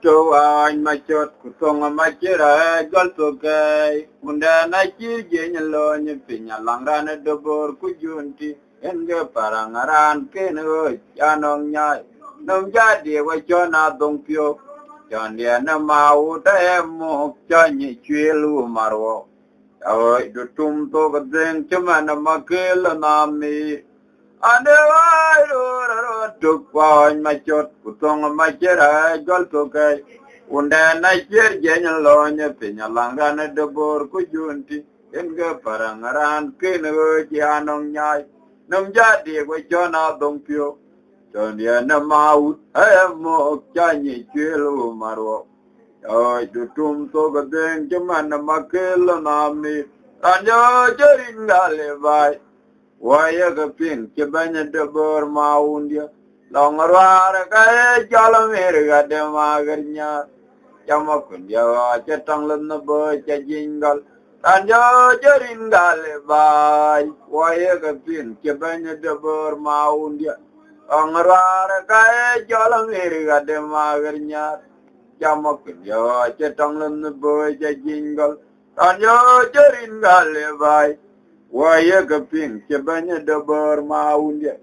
to an machot kutonga machira galto kai unda na chirje nyalo ni pinya langrana dobor kujunti enge parangaran keno yanong nyai nom jadi wa chona dongpyo chandia na mau ta emo chanyi chwelu marwo awai dutum to gadeng chama na makel nami ane wai ro tuk wan machot kutong machera gol to kai unda na cher jenya lonya pinya langana dobor kujunti enga parangaran keno janong nyai nom jadi ko chona dongpyo chandia na mau emo chanyi chwelu marwo awai dutum to gadeng chama na makel nami anjo jeringale bai waya kapin kebanya debor maundia longarwara kaya jalam erga de magarnya jamakun jawa cetang lenna bo cajingal anjo jeringale bai waya kapin kebanya debor maundia longarwara kaya jalam erga de magarnya jamakun jawa cetang lenna bo cajingal anjo jeringale bai waya kapin kebanya dabar maundia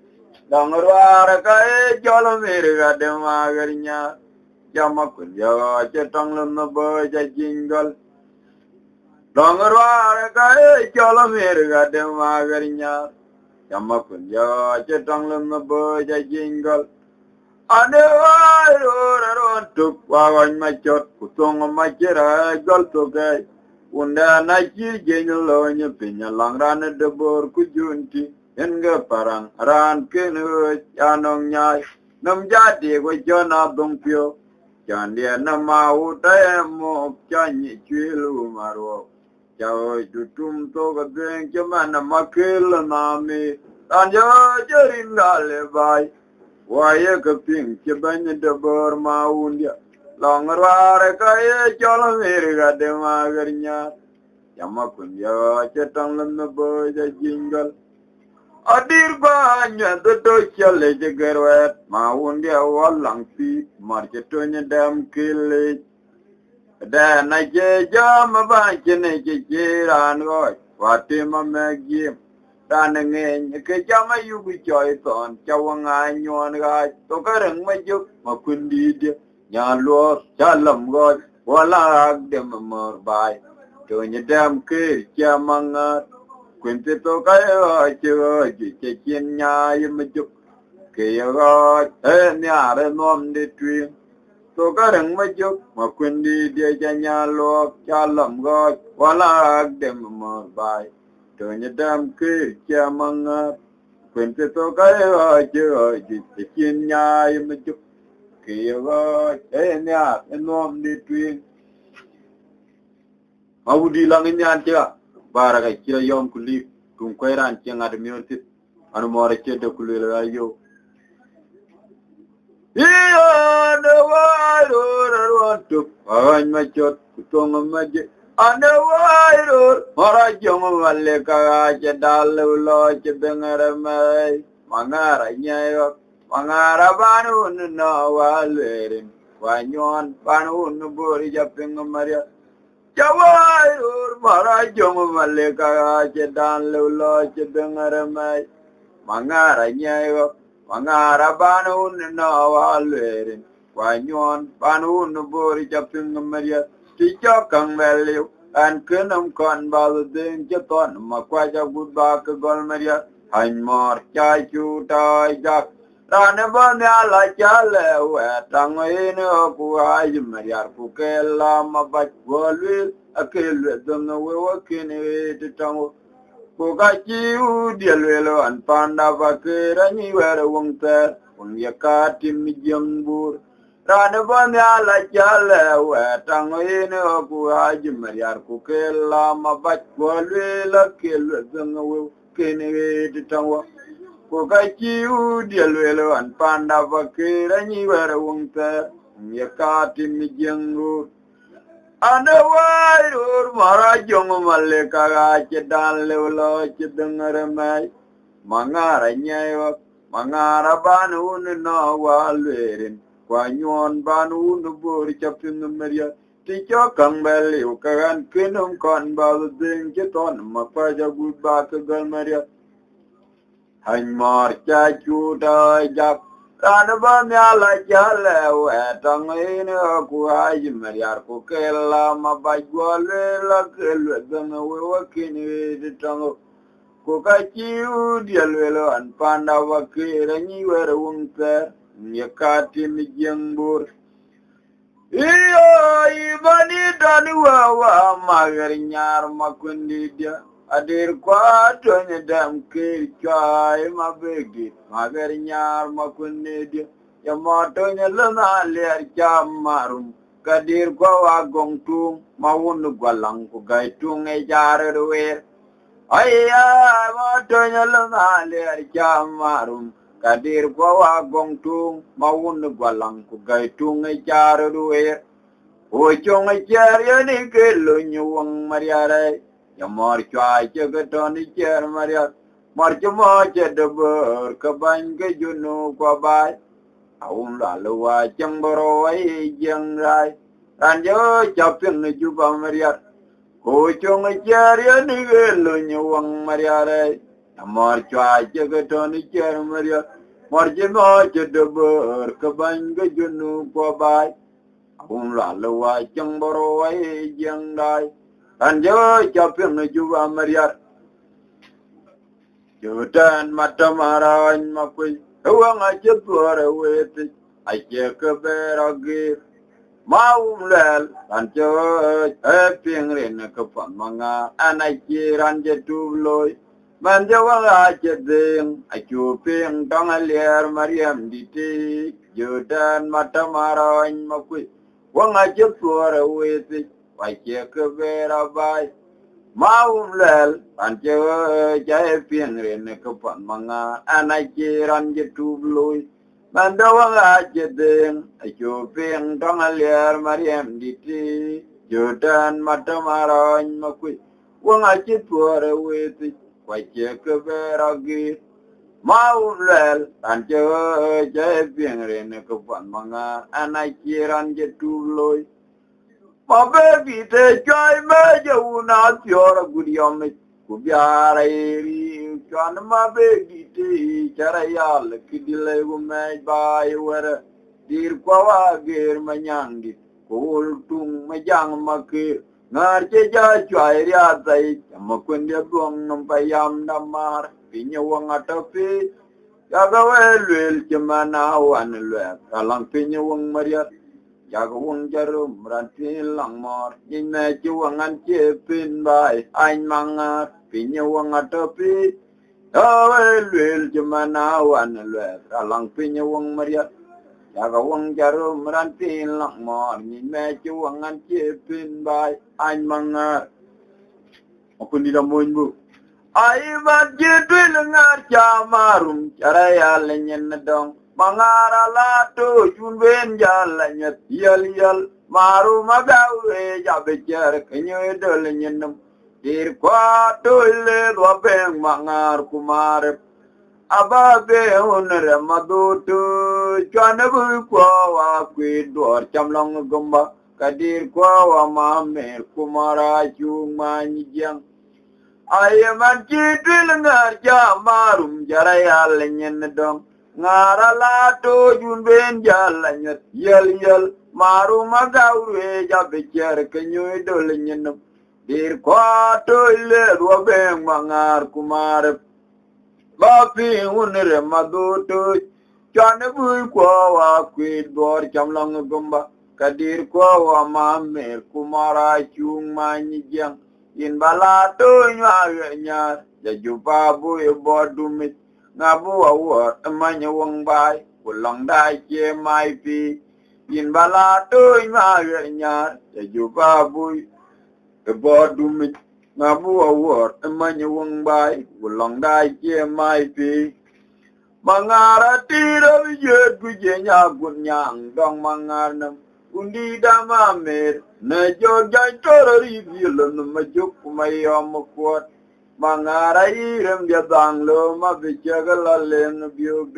dangarwara kae jolo mirga de magarnya jamakun jawa cetang lena baja jinggal dangarwara kae jolo mirga de magarnya jamakun jawa cetang lena baja jinggal ane wai tuk wawan machot kutong machera jol tokai unda na chirje nyalo nya pinya langrana dobor kujunti enga parang ran keno chanong nyai nom jadi ko jona dongpyo chandia na mau ta mo chanyi chwelu marwo chao tutum to gadeng chama na makel nami anjo jeringale bai waya kaping chebanya dobor maundia longarware kaya jolo mirga de magarnya jamakun jawa cetang lena boja jinggal adir banya dodo chale jegerwet maun dia walang pi marketonya dam kile da na je jam ba chene je jiran go wate ma magi dan nge ke jama yugu choi ton chawanga nyon ga to karang ma juk ma kundi dia nyalo chalam go wala dem mor bai to nyedam ke chamanga kwente to kai cho che chen nya yim juk ke yo nyare nom de twi to karang ma juk ma kundi dia nyalo chalam go wala dem mor bai to nyedam ke chamanga kwente to kai cho che chen nya yim juk kaya enya enom di twin audi langin yan tia bara ga kira yom kuli kum kwairan tia ngad minti anu more cede kuli la yo iya de waro ro tu an ma chot tong ma je an waro ora jom walle ka je dal lo je bengara mai mangara nyayo mangara banu no walwerin wanyon banu no bori japeng maria jawai ur mara jom maleka jedan lo jebengare mai mangara nyayo mangara banu no walwerin wanyon banu no bori japeng maria tijo kang value an kunum kon balu den jeton makwaja gudba ke gol maria han mor chai chu tai jak rane banya la chale we tangoino ku ay mariar ku kella mabak golwil akel dum we wakine de tango ku ga chi u dielwelo an panda bakera ni were wonter un yakati mi jambur rane banya la chale we tangoino ku ay mariar ku kella mabak golwil akel dum we kine de tango Kukachiu dialwelo an panda vakira ni wera wungta yakati mi jengu anawai mara jongo maleka ga chedan lewlo chedengare mai mangara nyayo mangara banu no walwerin qua nhon ban u nu bur chap tin meria ti cho kang bel yu kan kinum kon ba ding che ton ma pa ja gu ba ka gal meria hành mọt cha chu đời giặc ra nó bơm nhà lại cha leo trong ấy nữa của ai dùm mà yar của cái là mà bạch qua lê là cái luyện bằng người wa kinh đi trong của cái chiu dia lê lo an panda wa cái là như vậy là uống té nhà cá tim giang bur iyo ibani dani wa magari nyar makundi dia adir kwa tonye dam ke chai mabegi magar nyar makunne dia ya motonye lana ler chamarum kadir kwa wa gongtung mawun gwalang ku gaitung e jar ruwer ayya motonye lana ler chamarum kadir kwa wa gongtung mawun gwalang ku gaitung e jar ruwer o chong e jar yani ke lunyuang mariare ya mor chwa che ga ton cher maria mor chmo che de bor ka ban ke junu kwa bai aum la lo wa chang boro ai jeng rai ran yo chap pin ju ba maria ko chong cher ya ni ge lo nyu wang maria re ya mor chwa che ga ton cher maria mor chmo che de bor ka ban ke junu kwa bai aum la lo wa chang boro ai jeng rai Anjo chapin juba mariar jutan matamaran makui uang aja tuare weti aja keberagi mau lel anjo pingrin kepan manga anaki ranje tubloi manjawang aja ding aju ping dong aliar mariam diti jutan matamaran makui uang aja tuare weti Wajah keberabai mau lel anjir jaya piangrin kepan manga anak jiran jetubloy mandawang aja deng ajo piang dong aliar mariam diti jodan mata maran makui wang aja tuare weti wajah keberagi mau lel anjir jaya piangrin kepan manga anak jiran jetubloy Ma baby te choi me jo na piora gudiyam kubyara eri chan ma baby te chara yal kidile gu me bai wera dir kwa ger manyangi kul tung ma jang ma ke ngar che ja chai ria tai ma kunde buang nam payam namar pinya wang atapi ya ga wel chemana wan lwe kalang pinya wang mariat Jagawang jarum rantil lang mor Jime juangan cepin bay Ain mangat pinyawang atapi Awel jemanawan lwer Alang pinyawang mariat Jagawang jarum rantil lang mor Jime juangan cepin bay Ain mangat Aku tidak mau bu Ai bat jedul ngar jamarum Caraya lenyen dong Mangara lato junben jalanya yal yal maru magawe jabejar kenyo dol nyenum dir kwa tole do beng mangar kumar ababe unre madutu chanabu kwa wa kwi dor chamlong gomba kadir kwa wa mamer kumara chuma nyijang ayaman chidil ngar jamarum jarayal nyen dong ngara lato junben jalanya yel yel maru magawre jabe cher kenyo dol nyenum dir kwa tole do beng mangar kumar bapi unre madutu chane bui kwa wa kwid bor chamlang gomba kadir kwa wa mamer kumara chung manijang in balato nywa nya jajupa bui bodumit ngabu awor amanya wong bai kulang dai che mai pi in bala to ma nya ju ba bui e bodum ngabu awor amanya wong bai kulang dai che mai pi mangara tiro ye guje nya gun nyang dong mangarnam undi dama mer na jo jai torori bilon ma juk mai am kwat Mangara irem dia banglo ma bichaga la leng biog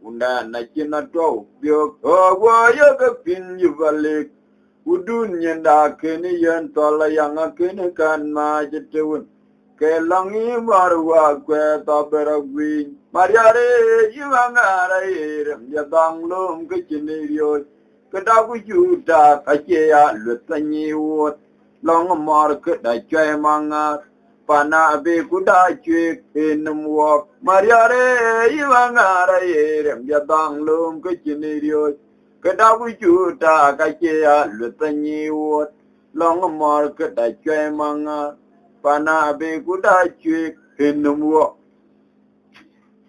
unda na china to bio wa ya ka pin yuvale udun nyenda keni yen tola yang keni kan ma jetun ke langi marwa kwe ta beragwi mariare yimangara irem ya danglum ke chiniriyo ke da ku juta ka che ya lutanyi wot long mar ke da chwe manga pana be ku da chwe enum wo mariare yimangara irem ya danglum ke chiniriyo ke da ku juta ka che ya lutanyi wot long mar ke da chwe manga pana be ku da chwe enum wo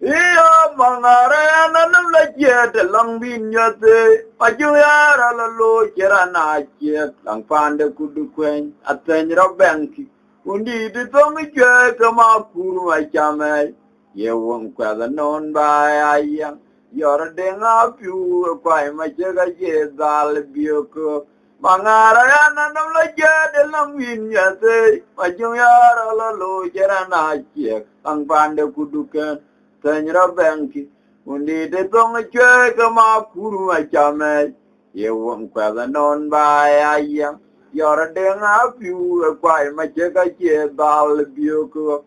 iya mangare nanam la jet lang bin yate pajuyara la lo kera na jet lang pande kudu kwen ateny robenki undi de tong je kama kuru ma chame ye won kwa da non ba ayang yor de nga piu kwa ma che ga je dal bioko mangare nanam la jet lang bin yate pajuyara la lo kera na jet lang pande kudu kwen Tanyra banki, undi de tong chwe kama kuru achame, ye wong kwa the non by ayam, yor deng up you quite my check a che dal bioko,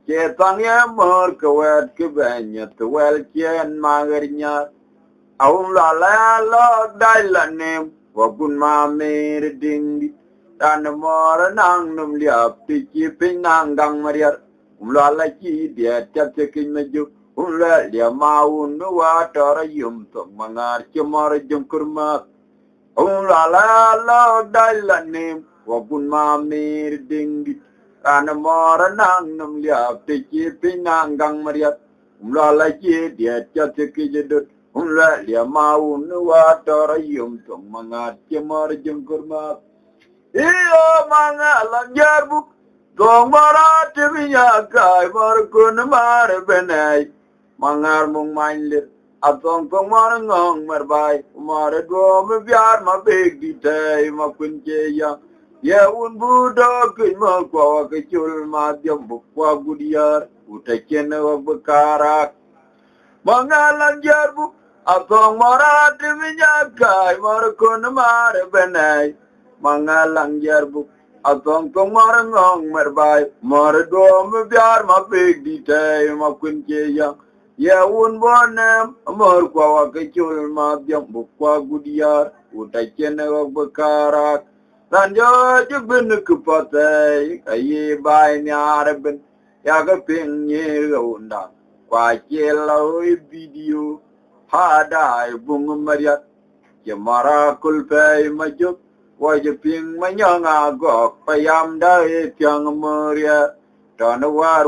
che tang ya mor kawet kibanya to well chen magarinya, aum la daila name, wakun ma mere dingi, tan more nang num liap, tiki ping nang gang mariar, la chi dia tap taking me juk. Ula dia mau nuwa tora yum to mangar cemar jum kurma. Ula la daila nim wabun ma mir dingi. Ana mora nang num liap te chi pinang gang mariat. La chi dia chate ki jedut. Ula dia mau nuwa tora yum to mangar cemar jum kurma. Iyo manga lang jarbu. Gong mara tibinya kai mar kun mar benai. Mangar mung mainlit atong tong mar ngong marbai mar do me biar ma big di tay ma kunche ya ye un budo kin ma kwa ke chul ma diam bu kwa gudiar utachen wa bekara mangalan jarbu atong marat minya kai mar kun mar benai mangalan jarbu atong tong mar ngong marbai mar do me biar ma big di tay ma kunche ya ya un bonem amor kwa ke chul ma diam bu kwa gudiar uta chene wa bekara tan yo jubin ku pate ai bai nyar ben ya ga pin ni unda kwa chelo video ha dai bung maria ke mara kul pe ma jup wa je pin ma nyanga go payam dai tyang maria Tana war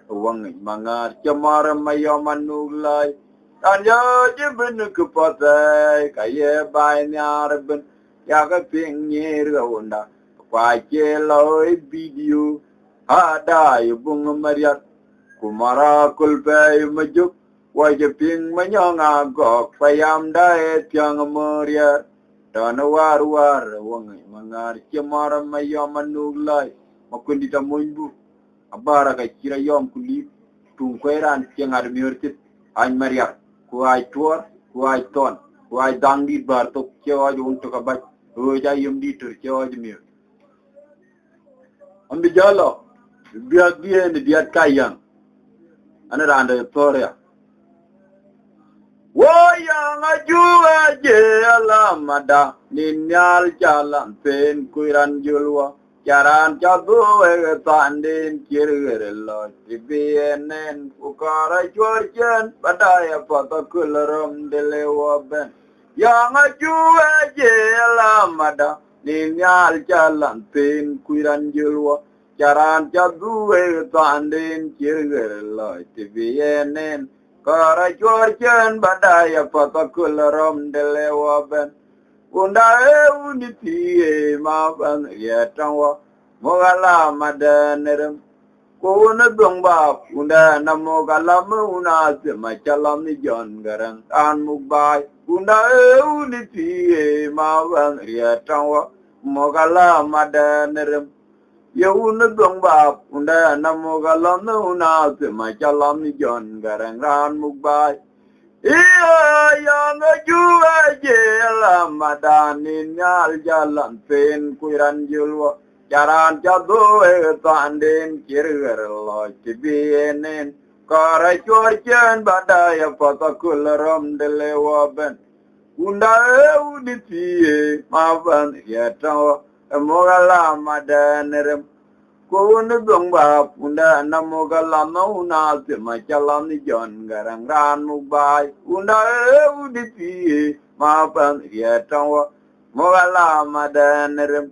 wang mangar camara mayo manulai tan yo jibin kupate kaye bai nyarbin ya ga ping nyir onda kwa che loy video ada ibung mariat kumara kulpe majuk wa je ping manyanga go payam dae tyang moria Tana war wang mangar camara mayo manulai makundi ta munbu abara ka kira yom kuli tung kweran tiang ar miurtit an maria ku ai tuor ku ai ton ku ai dangi bar to kewa jung to ka bat ho ja yum di tur kewa jmir ambi jalo biat bien biat kayang ana randa toria wo yang ajua je alamada ninyal jalan pen kuiran julwa Charan chadu ega tandin kirgirilo tibiyenen ukara chorchen padaya patakularam delewa ben yang ajuwe je alamada ninyal jalan pin kuiran julwa Charan chadu ega tandin kirgirilo tibiyenen ukara chorchen padaya patakularam delewa ben Unda uniti ma ban yetangwa mogala madanere ko na dongba unda na mogala una se machalam ni jon garang an mubai unda uniti ma ban yetangwa mogala madanere ye una dongba unda na mogala una se machalam ni jon garang an mubai Iya yang juga jelam madanin nyal jalan pen kuiran julwa jaran jadu tanden kirger lo cibienen kara chorchen badaya patakul ram delewa ben unda uditi mavan yatawa mogala madanere ko ne dong ba unda namoga lama una te machalam ni jon garang ran mubai unda uditi ma pan ya tawa mogala madanere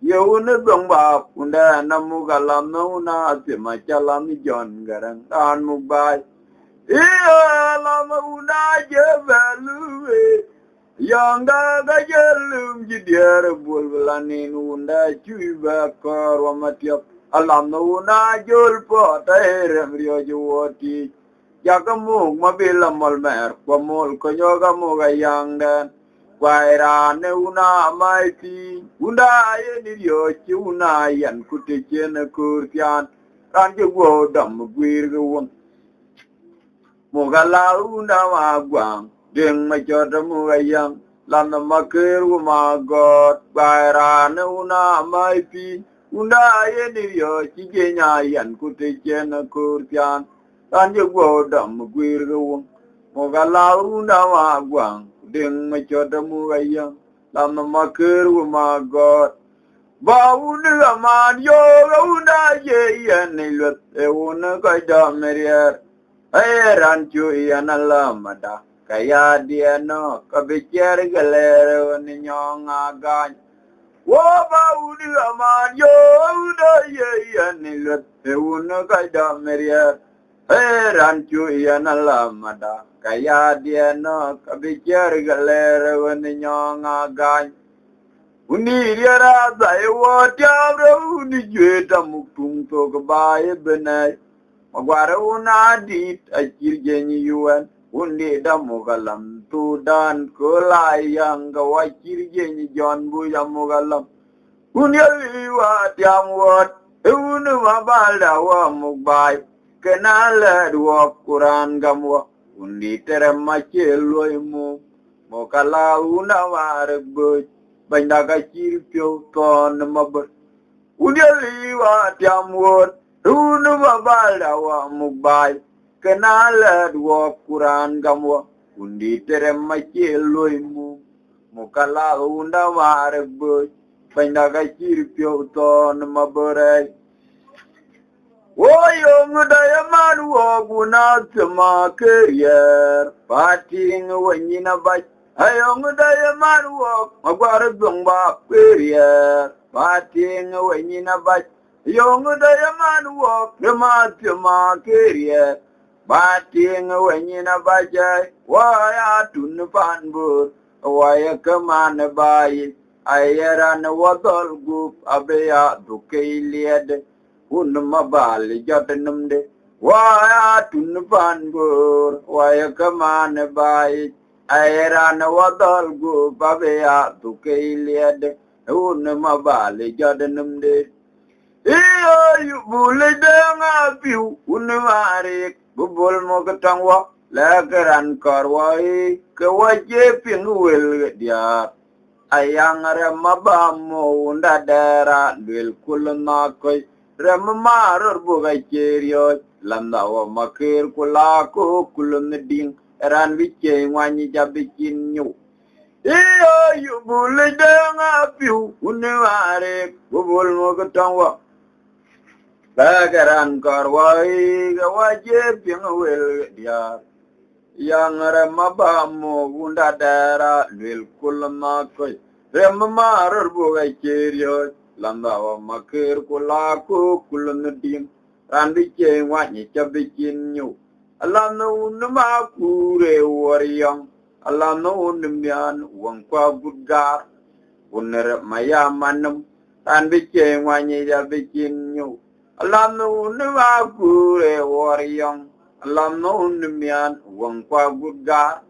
yo ne dong ba unda namoga lama una te machalam ni jon garang ran mubai iya lama una je value Yanga gajalum jidiar bulbulanin unda cuba korwamatiap alam na jul po tairem rio juwoti jakamuk mabila molmer kwamol konyoga muga yang dan kwairane una maiti unda ye rio ci una yan kutichen kurtian ran jugo dam gwir gwon muga la unda magwang ding ma chota mu yang lan ma ker ma god bairane una mai pi unda ye ni yo chi ge nya yan ku te chen kur tian tan je go dam gwir go mo ga la unda ma gwang ding ma chota mu yang lan ma ker ma god ba unda man yo unda ye yan ni lut e una ka da merier ai ran chu yan la ma da kaya dia no kabicar galera ni nyonga gan wo ba udi aman yo da ye ni lut e una kaida meria ran chu ya na lamada kaya dia no kabicar galera ni nyonga gan uni riara da e wo tabro uni jeta muktung to ka bae benai magwara una dit akir jenyi yuan undi damugalam tu dan kulai yang gawakir jenyi jon bu damugalam unyali wa tiam wat unu mabalda wa mubai kenala dua Quran gamwa undi terema cheloimu mokala una warbe bandaga chirpyo ton mabur unyali wa tiam wat unu mabalda wa mubai kenala dua Quran gamwa undi terema cheloimu mukala unda warbe bandaga chirpyo ton mabore woyo ngudaya manu oguna tma career pating wanyina ba ayo ngudaya manu og magwar dongba career pating wanyina ba yo ngudaya manu og tma career bating wanyina baja waya tun panbur waya kamana bayi ayaran wadol gup abeya dukailiad unma bali jatanumde waya tun panbur waya kamana bayi ayaran wadol gup abeya dukailiad unma bali jatanumde iyo yubule denga piu unmarik bubul mo katangwa lagaran karwai kawaje pingwel dia ayang remabamo unda dera dil kulna koy remamar buga cherio landawa makir kulako kulun ding ran wiche wani jabikin nyu iyo yubul denga piu unware bubul mo katangwa lagaran karwai kawaje pingwel dia yang remabamo unda dara lil kulma koy remamar buga cherio landawa makir kulako kulun ding randi che wani chabikin nyu alano unma kure wariyang alano unmian wang kwa budgar unner mayamanum randi che wani chabikin nyu alano unma kure wariyang alano unmian wang kwa budgar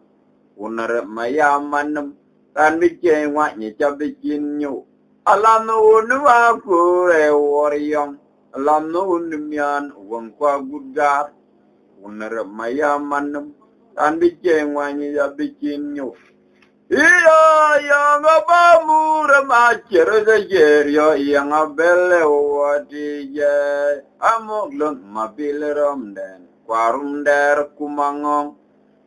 unner mayamanum randi che wani chabikin nyu alano unma kure wariyang alano unmian wang kwa budgar unner mayamanum an bi cheng wani ya bi chin nyu iya yang ba mura ma chere de yer yo yang belle wati je amok lon ma bilerom den kwarum der kumangong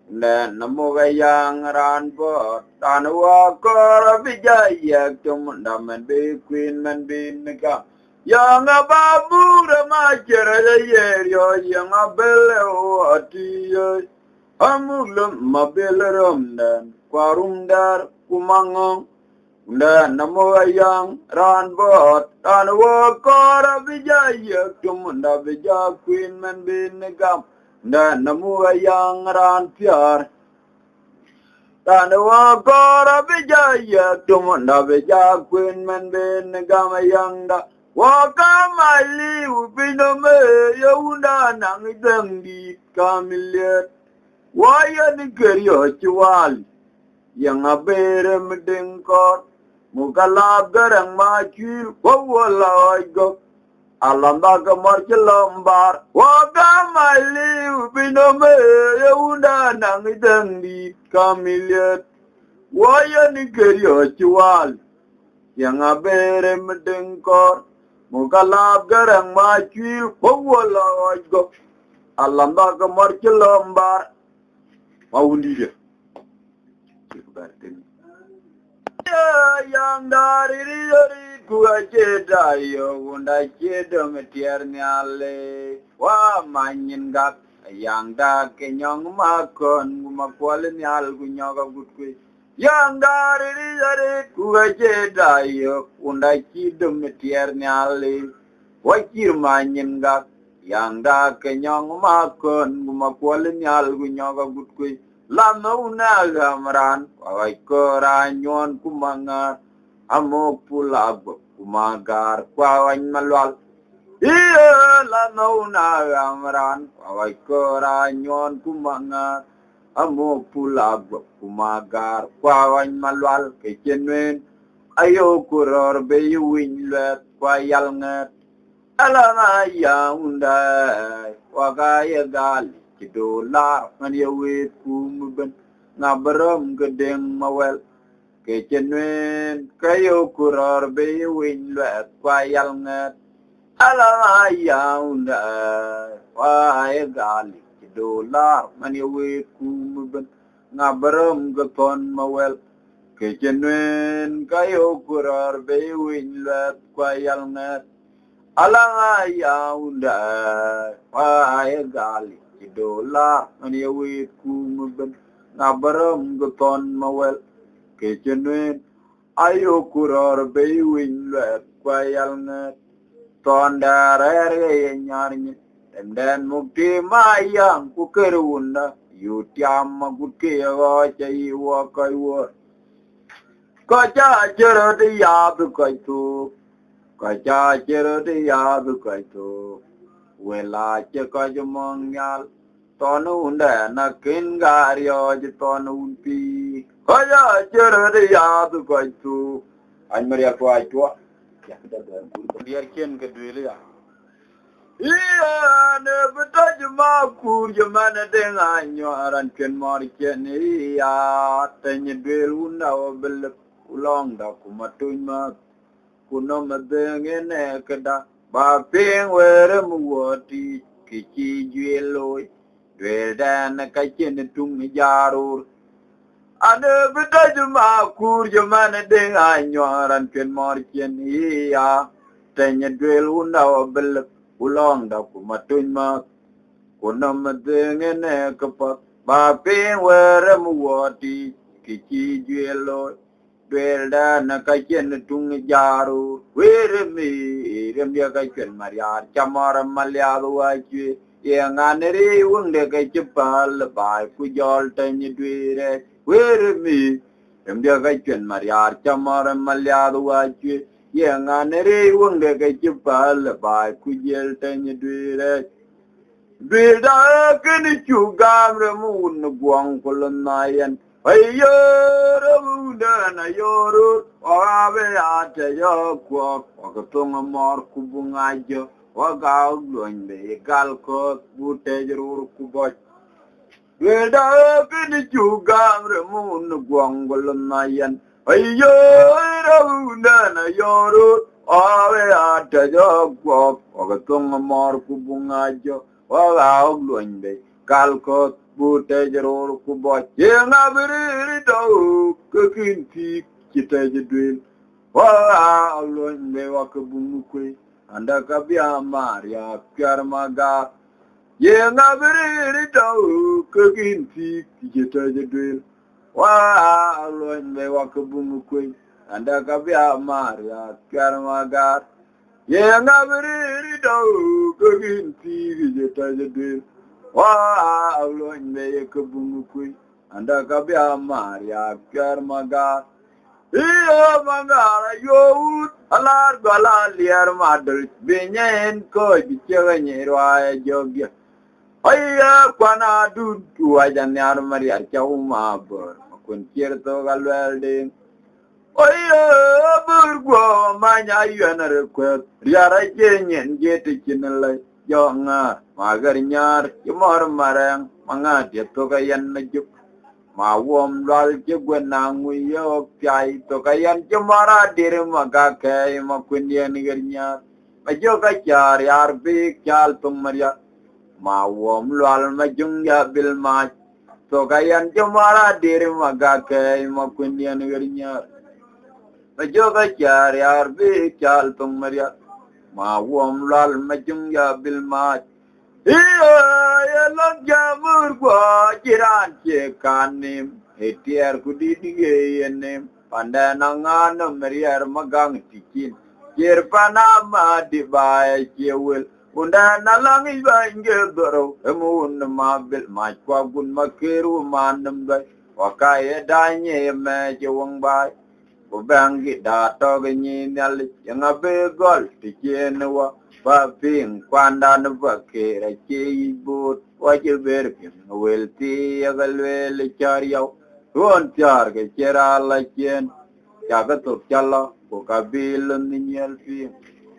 den namoga yang ran bo tan wa kor bi jaya tum damen be queen man bin ka yang ba mura ma chere de yer yo yang belle wati je amulum mabelerom dan kwarum dar kumangong dan namo ayang ran bot tan wo kora bijaya tumunda bija queen man bin gam dan namo ayang ran pyar tan wo kora bijaya tumunda bija queen man bin gam ayang da wakamali ubinome yunda nang dangdi kamilet waya ni keryo chual yang abere mdengkor mukalab garang machil wawala go alamba kamar chlambar wakamali ubinome yunda nang dangdi kamilet waya ni keryo chual yang abere mdengkor mukalab garang machil wawala go alamba kamar chlambar Maundi dia. Yang dari gua ceda yo unda ceda metiar nyale. Wah manyin gak yang dah kenyang makon guma kualin nyal gunyoga gutku. Yang dari gua ceda yo unda ceda metiar nyale. Wakir manyin gak yang dah kenyang makon guma kualin nyal gunyoga gutku. Lama una gamran, kawai koranyon kumangar, amok pulab kumagar, kawai malwal. Iya, lama una gamran, kawai koranyon kumangar, amok pulab kumagar, kawai malwal. Kecenwen, ayo kuror bayu winlet, kwayal nget, alama ya undai, wakaya gali. Dolar man ya wet kumben ngabaram gedeng mawel kecenwen kayo kuror be win let kwayal ngat ala ya unda wa ya gali dolar man ya wet kumben ngabaram geton mawel kecenwen kayo kuror be win let kwayal ngat ala ya unda wa ya gali dolar ani awit kumben ngabaram geton mawel kecenwen ayo kuror bewin let kwayal nget tondarer nyarnyi den mukti mayang kukerunda yutiam gutke wa chai wa kai wa kacha chero de yaad kaitu kacha chero de yaad kaitu wela che kajmongyal tonu unda na kingario je tonu unpi kaya jere de yaad kaitu an maria ko aitwa ya kada biar ken ke duile ya iya ne betaj ma kur je mana de nganyo aran ken mor ken ya tenye duel unda obel ulong da kumatuny ma kuno madengene kada ba ping were muwati kichi jueloi dueldan kachen tung jarur ane betaj ma kur je mana de nganyo aran ken mor ken ya tenye duel unda obel ulong da kumatuny ma kuno madengene kapat ba ping were muwati kichi jueloi Duelda na kachen tung jaru were me remya kachen mariar chamar malyadu achi yanganeri unde kachpal bai kujol tany duire were me remya kachen mariar chamar malyadu achi yanganeri unde kachpal bai kujol tany duire Duelda ken chugam remun guang kolnayan Ayoru na yoru wabe ate yokwo wakatunga mor kubungajo wagau luande galko bute jerur kuboj về đó cái đi chú gam rồi muốn quăng quần mayan ayo đâu nè na yoru ave ata jo ko ko tung mor ku bunga jo wa ga luan be kal ko bu te jero ku bo yenga biri do ko kin ti kita jedwin wa luan be wa ku bungu ku anda ka bia maria pyar maga yenga biri do ko kin ti kita jedwin wa luan be wa ku bungu ku anda ka bia maria pyar maga yenga biri do ko kin ti kita jedwin wa luan be ku bungu ku anda ka bia maria pyar maga iyo mangara yowut alar gala liar madul binyen ko bichewa nyerwa jogya ayya kwana dudu ajan yar mari archaw mabor makun kierto galwelde ayya burgo manya yenar ko riara jenyen jete kinalay jonga magar nyar kimor marang manga dieto kayan najuk ma wom lal ci gwenna nguyo pyai to kayan ci mara dir maga kay ma kundian gernya ma joka char yar bi kyal tum maria ma wom lal ma jungya bil ma to kayan ci mara dir maga kay ma kundian gernya ma joka char yar bi kyal tum maria ma wom lal ma jungya bil ma iyo yelok jamur gua jiran cekanim etiar kudidige yenem pandanangan meriar magang tikin kir panama dibae cewel unda nalang ibange doro emun mabil makwa gun makiru manem bai wakai danye me jewang bai Bubangi dato ganyi nyali yang abe gol tikenwa paping kwanda nubake rachi but wajib berpin welti agalwel chariyaw tuon char ke chera la chen jaga to challa ko kabil ninyel fi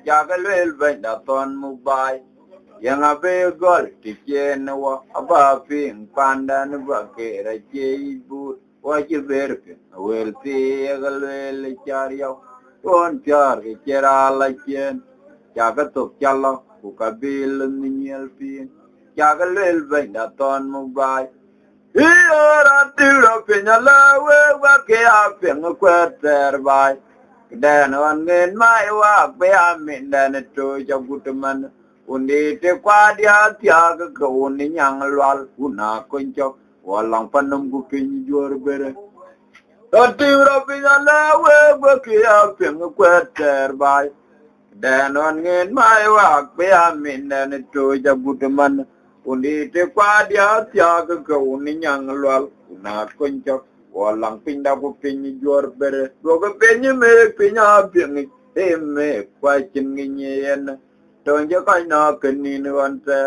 jagalwel benda ton mubai yang abe gol tikenwa paping kwanda nubake rachi but wajib berpin welti agalwel chariyaw tuon char ke chera la chen jaga to challa ku kabil ninyel fin jaga lel benda ton mubai ira tiro pinyala we wa ke a ping kweter bai den on ngin mai wa be amin den to jagutman undi te kwadia tiaga ko undi nyang lwal una koncho walang panum ku pin jor bere tiro pinyala we wa ke a ping kweter bai dan on ngin mai wa be amin dan to jagutman undi te kwa dia tia ga uni nyang lwal na koncho walang pinda ku pin jor bere go ga pin me pinya pin e me kwa chin nyen to je ka na kenin wan te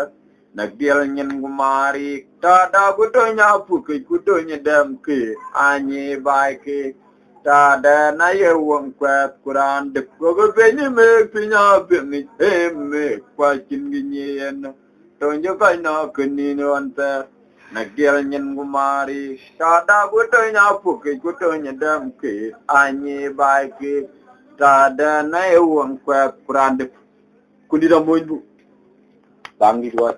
na dial nyen gumari ta da ku to nya pu ku to nye dam ke anyi bai ke ta da na ye wong kwa kuran de go go pe ni me pinya pe ni e me kwa chin gi nyen to njo kai na kuni no anta na gel nyen gumari ta da go to nya pu ku to nye dam ke anyi bai ke ta da na ye wong kwa kuran de kuni da mo bu bang di wa